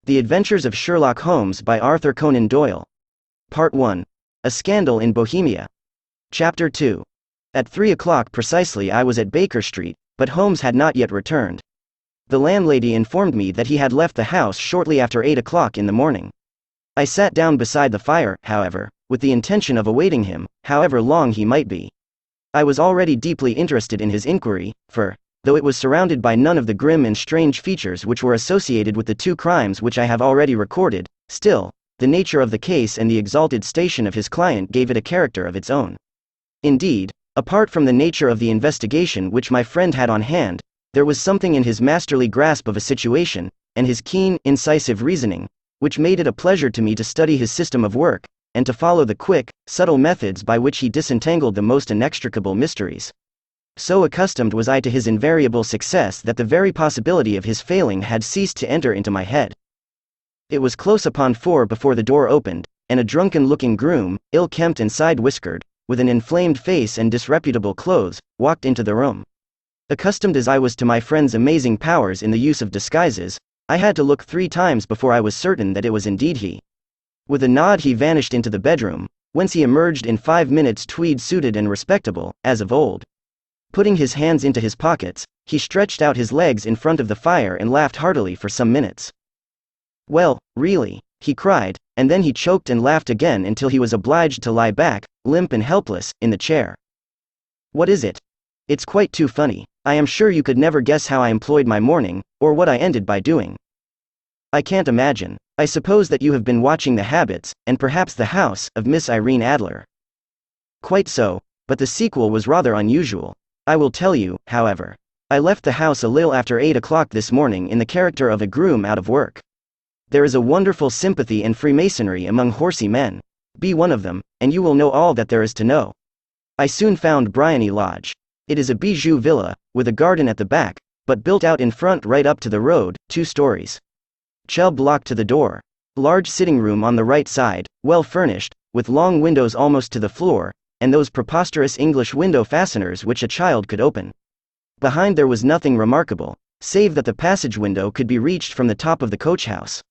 The Adventures of Sherlock Holmes by Arthur Conan Doyle. Part 1. A Scandal in Bohemia. Chapter 2. At 3 o'clock precisely I was at Baker Street, but Holmes had not yet returned. The landlady informed me that he had left the house shortly after 8 o'clock in the morning. I sat down beside the fire, however, with the intention of awaiting him, however long he might be. I was already deeply interested in his inquiry, for, though it was surrounded by none of the grim and strange features which were associated with the two crimes which I have already recorded, still, the nature of the case and the exalted station of his client gave it a character of its own. Indeed, apart from the nature of the investigation which my friend had on hand, there was something in his masterly grasp of a situation, and his keen, incisive reasoning, which made it a pleasure to me to study his system of work, and to follow the quick, subtle methods by which he disentangled the most inextricable mysteries. So accustomed was I to his invariable success that the very possibility of his failing had ceased to enter into my head. It was close upon 4 before the door opened, and a drunken-looking groom, ill-kempt and side-whiskered, with an inflamed face and disreputable clothes, walked into the room. Accustomed as I was to my friend's amazing powers in the use of disguises, I had to look 3 times before I was certain that it was indeed he. With a nod he vanished into the bedroom, whence he emerged in 5 minutes tweed-suited and respectable, as of old. Putting his hands into his pockets, he stretched out his legs in front of the fire and laughed heartily for some minutes. "Well, really," he cried, and then he choked and laughed again until he was obliged to lie back, limp and helpless, in the chair. "What is it? It's quite too funny. I am sure you could never guess how I employed my morning, or what I ended by doing." "I can't imagine. I suppose that you have been watching the habits, and perhaps the house, of Miss Irene Adler." "Quite so, but the sequel was rather unusual. I will tell you, however. I left the house a little after 8 o'clock this morning in the character of a groom out of work. There is a wonderful sympathy and freemasonry among horsey men. Be one of them, and you will know all that there is to know. I soon found Briony Lodge. It is a bijou villa, with a garden at the back, but built out in front right up to the road, 2 stories. Chubb locked to the door. Large sitting room on the right side, well furnished, with long windows almost to the floor, and those preposterous English window fasteners which a child could open. Behind there was nothing remarkable, save that the passage window could be reached from the top of the coach-house.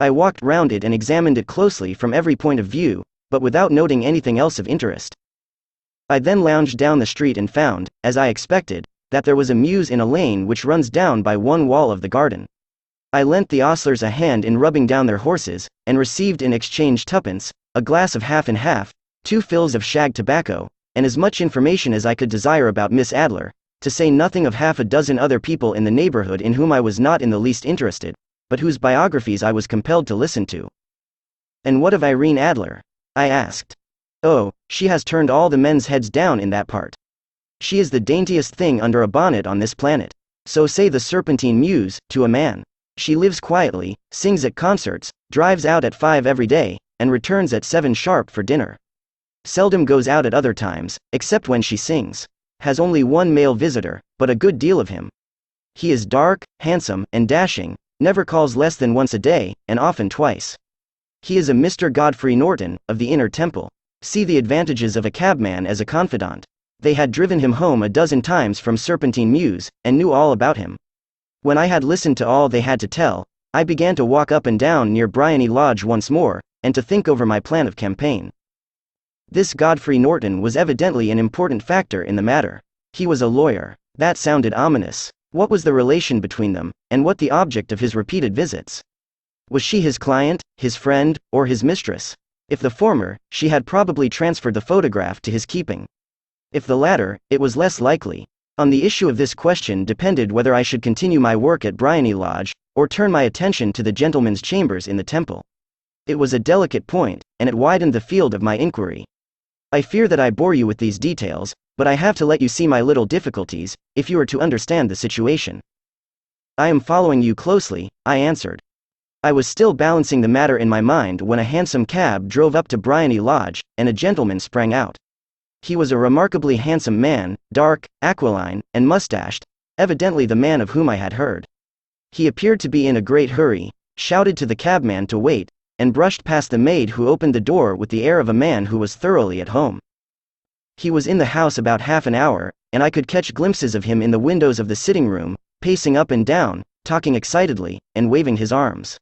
I walked round it and examined it closely from every point of view, but without noting anything else of interest. I then lounged down the street and found, as I expected, that there was a mews in a lane which runs down by one wall of the garden. I lent the ostlers a hand in rubbing down their horses, and received in exchange 2d, a glass of half and half, 2 fills of shag tobacco, and as much information as I could desire about Miss Adler, to say nothing of half a dozen other people in the neighborhood in whom I was not in the least interested, but whose biographies I was compelled to listen to. "And what of Irene Adler?" I asked. "Oh, she has turned all the men's heads down in that part. She is the daintiest thing under a bonnet on this planet, so say the Serpentine Mews, to a man. She lives quietly, sings at concerts, drives out at 5 every day, and returns at 7 sharp for dinner. Seldom goes out at other times, except when she sings. Has only 1 male visitor, but a good deal of him. He is dark, handsome, and dashing, never calls less than once a day, and often twice. He is a Mr. Godfrey Norton, of the Inner Temple. See the advantages of a cabman as a confidant. They had driven him home a dozen times from Serpentine Mews, and knew all about him. When I had listened to all they had to tell, I began to walk up and down near Briony Lodge once more, and to think over my plan of campaign. This Godfrey Norton was evidently an important factor in the matter. He was a lawyer. That sounded ominous. What was the relation between them, and what the object of his repeated visits? Was she his client, his friend, or his mistress? If the former, she had probably transferred the photograph to his keeping. If the latter, it was less likely. On the issue of this question depended whether I should continue my work at Briony Lodge, or turn my attention to the gentlemen's chambers in the Temple. It was a delicate point, and it widened the field of my inquiry. I fear that I bore you with these details, but I have to let you see my little difficulties, if you are to understand the situation. "I am following you closely," I answered. I was still balancing the matter in my mind when a hansom cab drove up to Briony Lodge, and a gentleman sprang out. He was a remarkably handsome man, dark, aquiline, and mustached, evidently the man of whom I had heard. He appeared to be in a great hurry, shouted to the cabman to wait, and brushed past the maid who opened the door with the air of a man who was thoroughly at home. He was in the house about half an hour, and I could catch glimpses of him in the windows of the sitting room, pacing up and down, talking excitedly, and waving his arms.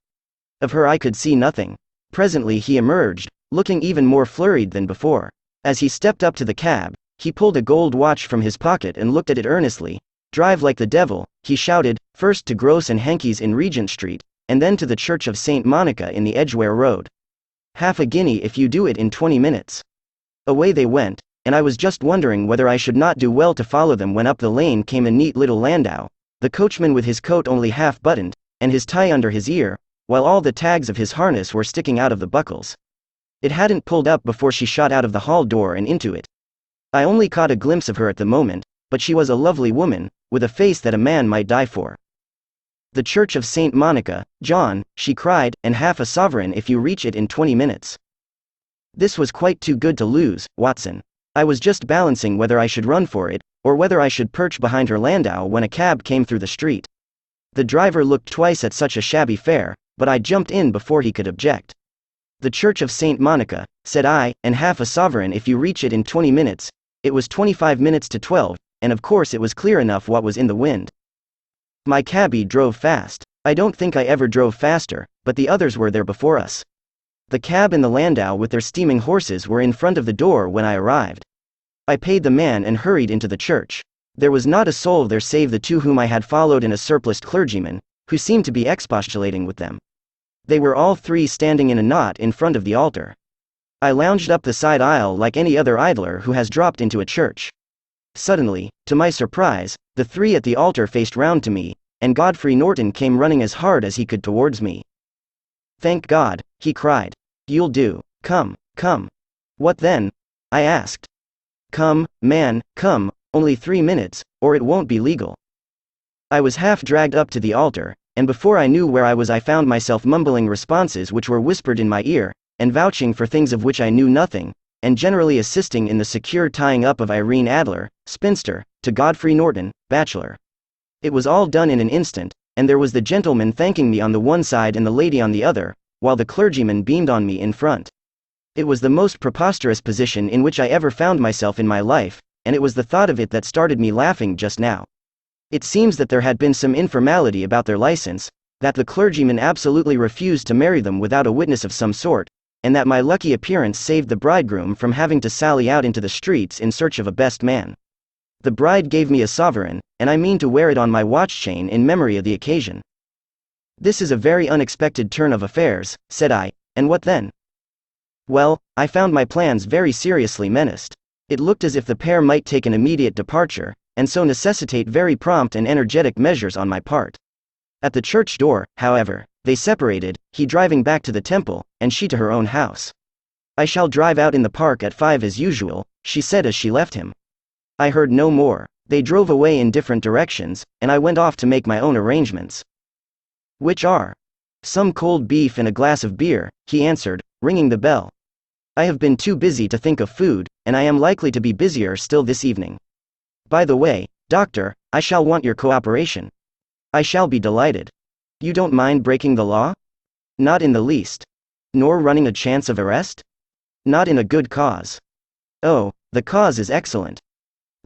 Of her I could see nothing. Presently he emerged, looking even more flurried than before. As he stepped up to the cab, he pulled a gold watch from his pocket and looked at it earnestly. "Drive like the devil," he shouted, "first to Gross and Henke's in Regent Street, and then to the Church of St. Monica in the Edgware Road. Half a guinea if you do it in 20 minutes. Away they went, and I was just wondering whether I should not do well to follow them when up the lane came a neat little landau, the coachman with his coat only half buttoned, and his tie under his ear, while all the tags of his harness were sticking out of the buckles. It hadn't pulled up before she shot out of the hall door and into it. I only caught a glimpse of her at the moment, but she was a lovely woman, with a face that a man might die for. "The Church of St. Monica, John," she cried, "and half a sovereign if you reach it in 20 minutes. This was quite too good to lose, Watson. I was just balancing whether I should run for it, or whether I should perch behind her landau when a cab came through the street. The driver looked twice at such a shabby fare, but I jumped in before he could object. "The Church of St. Monica," said I, "and half a sovereign if you reach it in 20 minutes, it was 25 minutes to 12, and of course it was clear enough what was in the wind. My cabby drove fast. I don't think I ever drove faster, but the others were there before us. The cab and the landau with their steaming horses were in front of the door when I arrived. I paid the man and hurried into the church. There was not a soul there save the two whom I had followed and a surpliced clergyman, who seemed to be expostulating with them. They were all three standing in a knot in front of the altar. I lounged up the side aisle like any other idler who has dropped into a church. Suddenly, to my surprise, the three at the altar faced round to me, and Godfrey Norton came running as hard as he could towards me. "Thank God," he cried. "You'll do. Come, come." "What then?" I asked. "Come, man, come, only 3 minutes, or it won't be legal." I was half dragged up to the altar, and before I knew where I was I found myself mumbling responses which were whispered in my ear, and vouching for things of which I knew nothing, and generally assisting in the secure tying up of Irene Adler, spinster, to Godfrey Norton, bachelor. It was all done in an instant, and there was the gentleman thanking me on the one side and the lady on the other, while the clergyman beamed on me in front. It was the most preposterous position in which I ever found myself in my life, and it was the thought of it that started me laughing just now. It seems that there had been some informality about their license, that the clergyman absolutely refused to marry them without a witness of some sort, and that my lucky appearance saved the bridegroom from having to sally out into the streets in search of a best man. The bride gave me a sovereign, and I mean to wear it on my watch chain in memory of the occasion. "This is a very unexpected turn of affairs," said I, "and what then?" "Well, I found my plans very seriously menaced. It looked as if the pair might take an immediate departure, and so necessitate very prompt and energetic measures on my part. At the church door, however, they separated, he driving back to the temple, and she to her own house. "I shall drive out in the park at 5 as usual," she said as she left him. I heard no more. They drove away in different directions, and I went off to make my own arrangements. "Which are?" "Some cold beef and a glass of beer," he answered, ringing the bell. "I have been too busy to think of food, and I am likely to be busier still this evening. By the way, doctor, I shall want your cooperation." "I shall be delighted." "You don't mind breaking the law?" "Not in the least." "Nor running a chance of arrest?" "Not in a good cause." "Oh, the cause is excellent.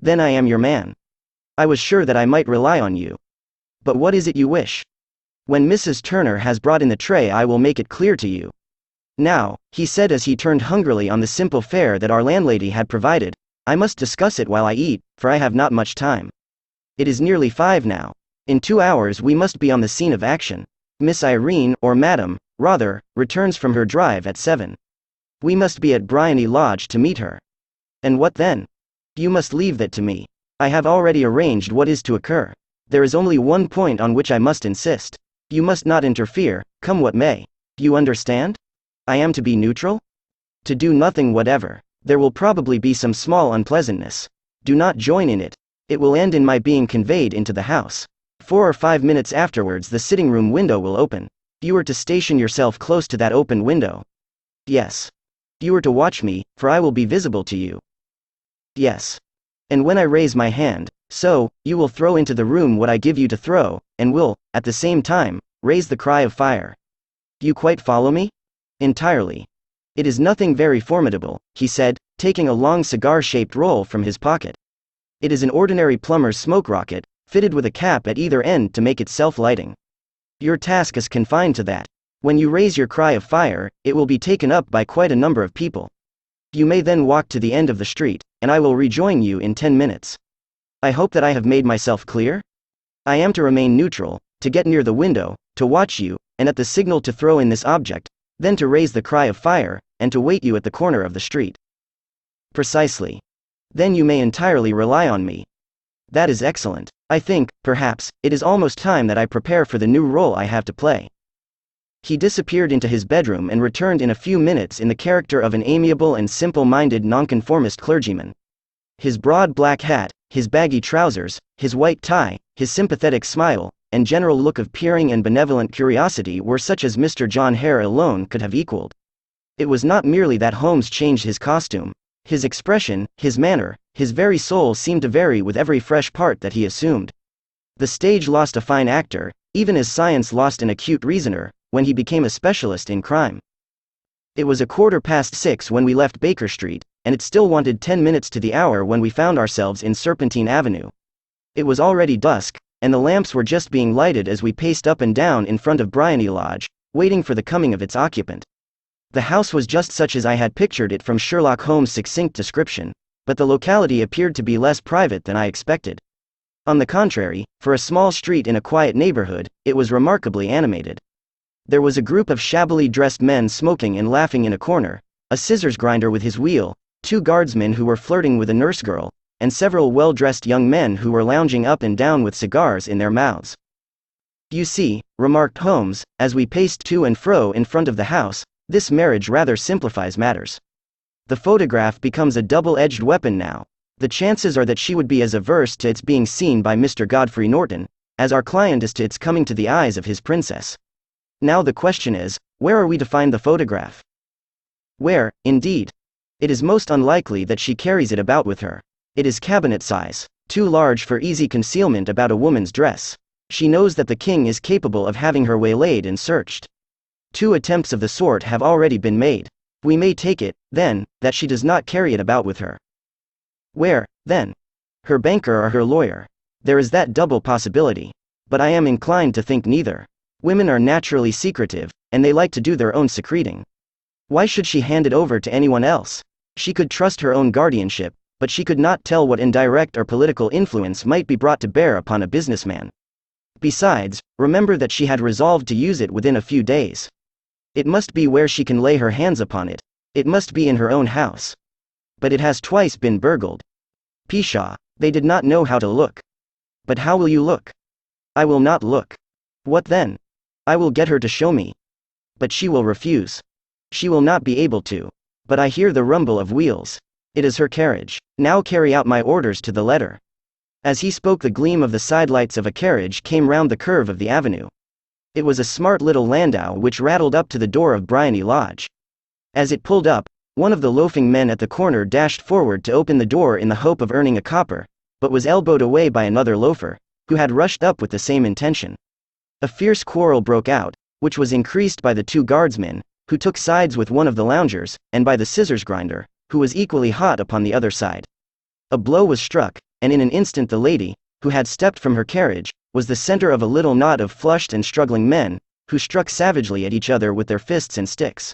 Then I am your man. I was sure that I might rely on you. But what is it you wish?" "When Mrs. Turner has brought in the tray I will make it clear to you. Now," he said as he turned hungrily on the simple fare that our landlady had provided, "I must discuss it while I eat, for I have not much time. It is nearly 5 now. In 2 hours we must be on the scene of action. Miss Irene, or Madam, rather, returns from her drive at 7. We must be at Bryony Lodge to meet her. And what then? You must leave that to me. I have already arranged what is to occur. There is only one point on which I must insist. You must not interfere, come what may. You understand? I am to be neutral? To do nothing whatever. There will probably be some small unpleasantness. Do not join in it. It will end in my being conveyed into the house. 4 or 5 minutes afterwards the sitting room window will open. You are to station yourself close to that open window." "Yes." "You are to watch me, for I will be visible to you." "Yes." "And when I raise my hand, so, you will throw into the room what I give you to throw, and will, at the same time, raise the cry of fire. You quite follow me?" "Entirely." "It is nothing very formidable," he said, taking a long cigar-shaped roll from his pocket. "It is an ordinary plumber's smoke rocket, fitted with a cap at either end to make it self-lighting. Your task is confined to that. When you raise your cry of fire, it will be taken up by quite a number of people. You may then walk to the end of the street, and I will rejoin you in 10 minutes. I hope that I have made myself clear? I am to remain neutral, to get near the window, to watch you, and at the signal to throw in this object, then to raise the cry of fire, and to wait you at the corner of the street. Precisely. Then you may entirely rely on me. That is excellent. I think, perhaps, it is almost time that I prepare for the new role I have to play. He disappeared into his bedroom and returned in a few minutes in the character of an amiable and simple-minded nonconformist clergyman. His broad black hat, his baggy trousers, his white tie, his sympathetic smile, and general look of peering and benevolent curiosity were such as Mr. John Hare alone could have equaled. It was not merely that Holmes changed his costume. His expression, his manner, his very soul seemed to vary with every fresh part that he assumed. The stage lost a fine actor, even as science lost an acute reasoner, when he became a specialist in crime. It was 6:15 when we left Baker Street, and it still wanted 10 minutes to the hour when we found ourselves in Serpentine Avenue. It was already dusk, and the lamps were just being lighted as we paced up and down in front of Bryony Lodge, waiting for the coming of its occupant. The house was just such as I had pictured it from Sherlock Holmes' succinct description, but the locality appeared to be less private than I expected. On the contrary, for a small street in a quiet neighborhood, it was remarkably animated. There was a group of shabbily dressed men smoking and laughing in a corner, a scissors grinder with his wheel, 2 guardsmen who were flirting with a nurse girl, and several well-dressed young men who were lounging up and down with cigars in their mouths. You see, remarked Holmes, as we paced to and fro in front of the house, this marriage rather simplifies matters. The photograph becomes a double-edged weapon now. The chances are that she would be as averse to its being seen by Mr. Godfrey Norton, as our client is to its coming to the eyes of his princess. Now the question is, where are we to find the photograph? Where, indeed? It is most unlikely that she carries it about with her. It is cabinet size, too large for easy concealment about a woman's dress. She knows that the king is capable of having her waylaid and searched. 2 attempts of the sort have already been made. We may take it, then, that she does not carry it about with her. Where, then? Her banker or her lawyer. There is that double possibility. But I am inclined to think neither. Women are naturally secretive, and they like to do their own secreting. Why should she hand it over to anyone else? She could trust her own guardianship, but she could not tell what indirect or political influence might be brought to bear upon a businessman. Besides, remember that she had resolved to use it within a few days. It must be where she can lay her hands upon it. It must be in her own house. But it has twice been burgled. Pshaw, they did not know how to look. But how will you look? I will not look. What then? I will get her to show me. But she will refuse. She will not be able to. But I hear the rumble of wheels. It is her carriage. Now carry out my orders to the letter. As he spoke, the gleam of the sidelights of a carriage came round the curve of the avenue. It was a smart little landau which rattled up to the door of Bryony Lodge. As it pulled up, one of the loafing men at the corner dashed forward to open the door in the hope of earning a copper, but was elbowed away by another loafer, who had rushed up with the same intention. A fierce quarrel broke out, which was increased by the 2 guardsmen, who took sides with one of the loungers, and by the scissors grinder, who was equally hot upon the other side. A blow was struck, and in an instant the lady, who had stepped from her carriage, was the center of a little knot of flushed and struggling men, who struck savagely at each other with their fists and sticks.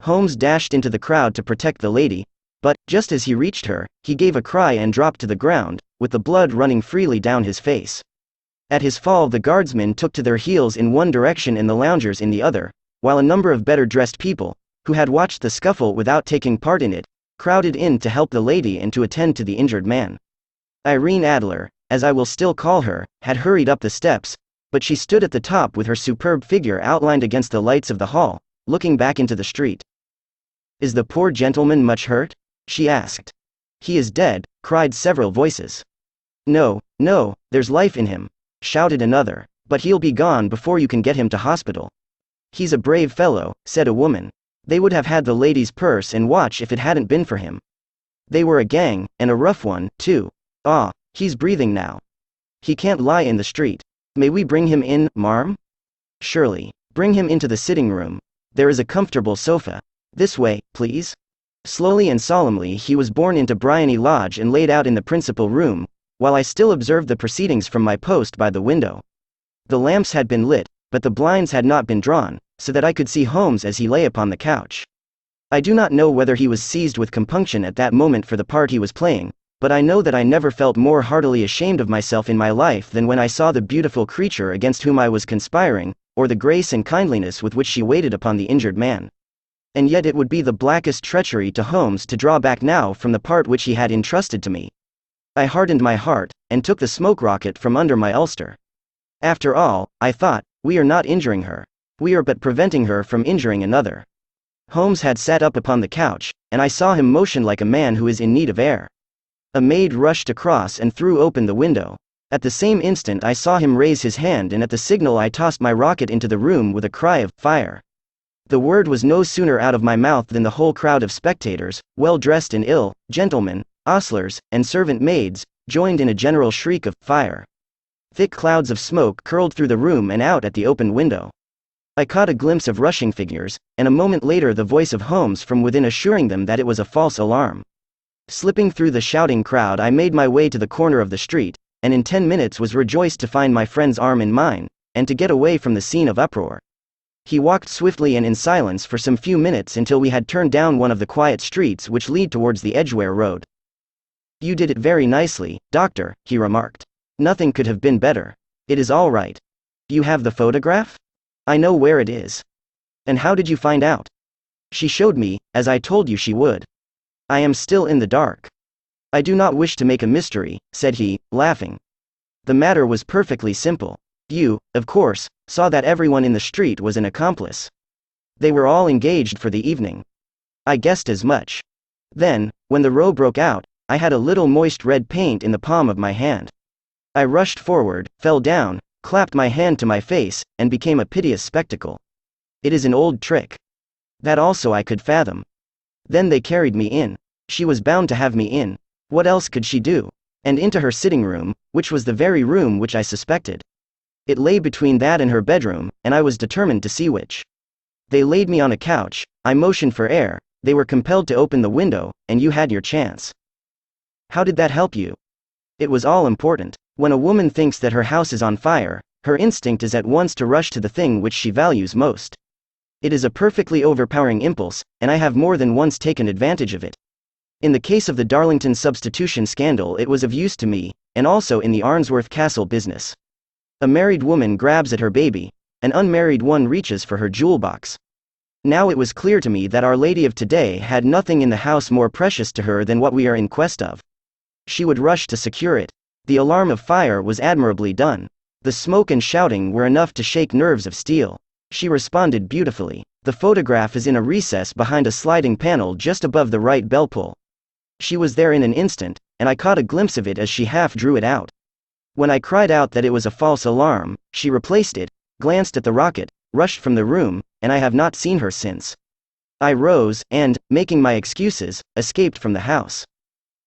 Holmes dashed into the crowd to protect the lady, but, just as he reached her, he gave a cry and dropped to the ground, with the blood running freely down his face. At his fall the guardsmen took to their heels in one direction and the loungers in the other, while a number of better-dressed people, who had watched the scuffle without taking part in it, crowded in to help the lady and to attend to the injured man. Irene Adler, as I will still call her, had hurried up the steps, but she stood at the top with her superb figure outlined against the lights of the hall, looking back into the street. "Is the poor gentleman much hurt?" she asked. "He is dead," cried several voices. "No, no, there's life in him," shouted another, "but he'll be gone before you can get him to hospital." "He's a brave fellow," said a woman. "They would have had the lady's purse and watch if it hadn't been for him. They were a gang, and a rough one, too. Ah, he's breathing now. He can't lie in the street. May we bring him in, marm?" "Surely. Bring him into the sitting room. There is a comfortable sofa. This way, please." Slowly and solemnly he was borne into Bryony Lodge and laid out in the principal room, while I still observed the proceedings from my post by the window. The lamps had been lit, but the blinds had not been drawn, so that I could see Holmes as he lay upon the couch. I do not know whether he was seized with compunction at that moment for the part he was playing, but I know that I never felt more heartily ashamed of myself in my life than when I saw the beautiful creature against whom I was conspiring, or the grace and kindliness with which she waited upon the injured man. And yet it would be the blackest treachery to Holmes to draw back now from the part which he had entrusted to me. I hardened my heart, and took the smoke rocket from under my ulster. After all, I thought, we are not injuring her. We are but preventing her from injuring another. Holmes had sat up upon the couch, and I saw him motion like a man who is in need of air. A maid rushed across and threw open the window. At the same instant I saw him raise his hand, and at the signal I tossed my rocket into the room with a cry of "Fire!" The word was no sooner out of my mouth than the whole crowd of spectators, well dressed and ill, gentlemen, ostlers, and servant maids, joined in a general shriek of "Fire!" Thick clouds of smoke curled through the room and out at the open window. I caught a glimpse of rushing figures, and a moment later the voice of Holmes from within assuring them that it was a false alarm. Slipping through the shouting crowd I made my way to the corner of the street, and in 10 minutes was rejoiced to find my friend's arm in mine, and to get away from the scene of uproar. He walked swiftly and in silence for some few minutes until we had turned down one of the quiet streets which lead towards the Edgware Road. "You did it very nicely, Doctor," he remarked. "Nothing could have been better. It is all right. You have the photograph? I know where it is. And how did you find out?" "She showed me, as I told you she would. I am still in the dark. I do not wish to make a mystery," said he, laughing. "The matter was perfectly simple. You, of course, saw that everyone in the street was an accomplice. They were all engaged for the evening. I guessed as much. Then, when the row broke out, I had a little moist red paint in the palm of my hand. I rushed forward, fell down, clapped my hand to my face, and became a piteous spectacle. It is an old trick. That also I could fathom. Then they carried me in. She was bound to have me in. What else could she do? And into her sitting room, which was the very room which I suspected. It lay between that and her bedroom, and I was determined to see which. They laid me on a couch, I motioned for air, they were compelled to open the window, and you had your chance. How did that help you?" "It was all important. When a woman thinks that her house is on fire, her instinct is at once to rush to the thing which she values most. It is a perfectly overpowering impulse, and I have more than once taken advantage of it. In the case of the Darlington substitution scandal it was of use to me, and also in the Arnsworth Castle business. A married woman grabs at her baby, an unmarried one reaches for her jewel box. Now it was clear to me that Our Lady of today had nothing in the house more precious to her than what we are in quest of. She would rush to secure it. The alarm of fire was admirably done. The smoke and shouting were enough to shake nerves of steel. She responded beautifully. The photograph is in a recess behind a sliding panel just above the right bell pull. She was there in an instant, and I caught a glimpse of it as she half drew it out. When I cried out that it was a false alarm, she replaced it, glanced at the rocket, rushed from the room, and I have not seen her since. I rose, and, making my excuses, escaped from the house.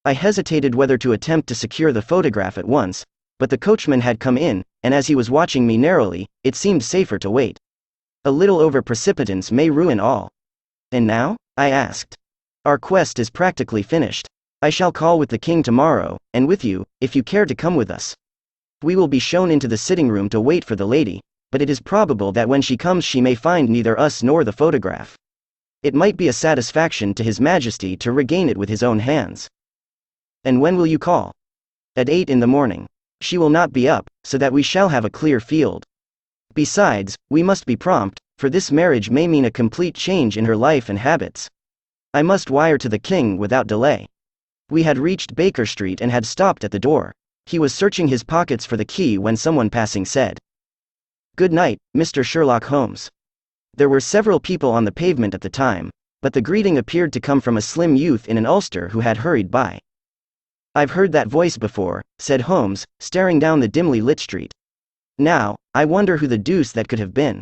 I hesitated whether to attempt to secure the photograph at once, but the coachman had come in, and as he was watching me narrowly, it seemed safer to wait. A little over-precipitance may ruin all. "And now?" I asked. "Our quest is practically finished. I shall call with the king tomorrow, and with you, if you care to come with us. We will be shown into the sitting room to wait for the lady, but it is probable that when she comes she may find neither us nor the photograph. It might be a satisfaction to His Majesty to regain it with his own hands." "And when will you call?" "At 8 in the morning. She will not be up, so that we shall have a clear field. Besides, we must be prompt, for this marriage may mean a complete change in her life and habits. I must wire to the king without delay." We had reached Baker Street and had stopped at the door. He was searching his pockets for the key when someone passing said, "Good night, Mr. Sherlock Holmes." There were several people on the pavement at the time, but the greeting appeared to come from a slim youth in an ulster who had hurried by. "I've heard that voice before," said Holmes, staring down the dimly lit street. "Now, I wonder who the deuce that could have been."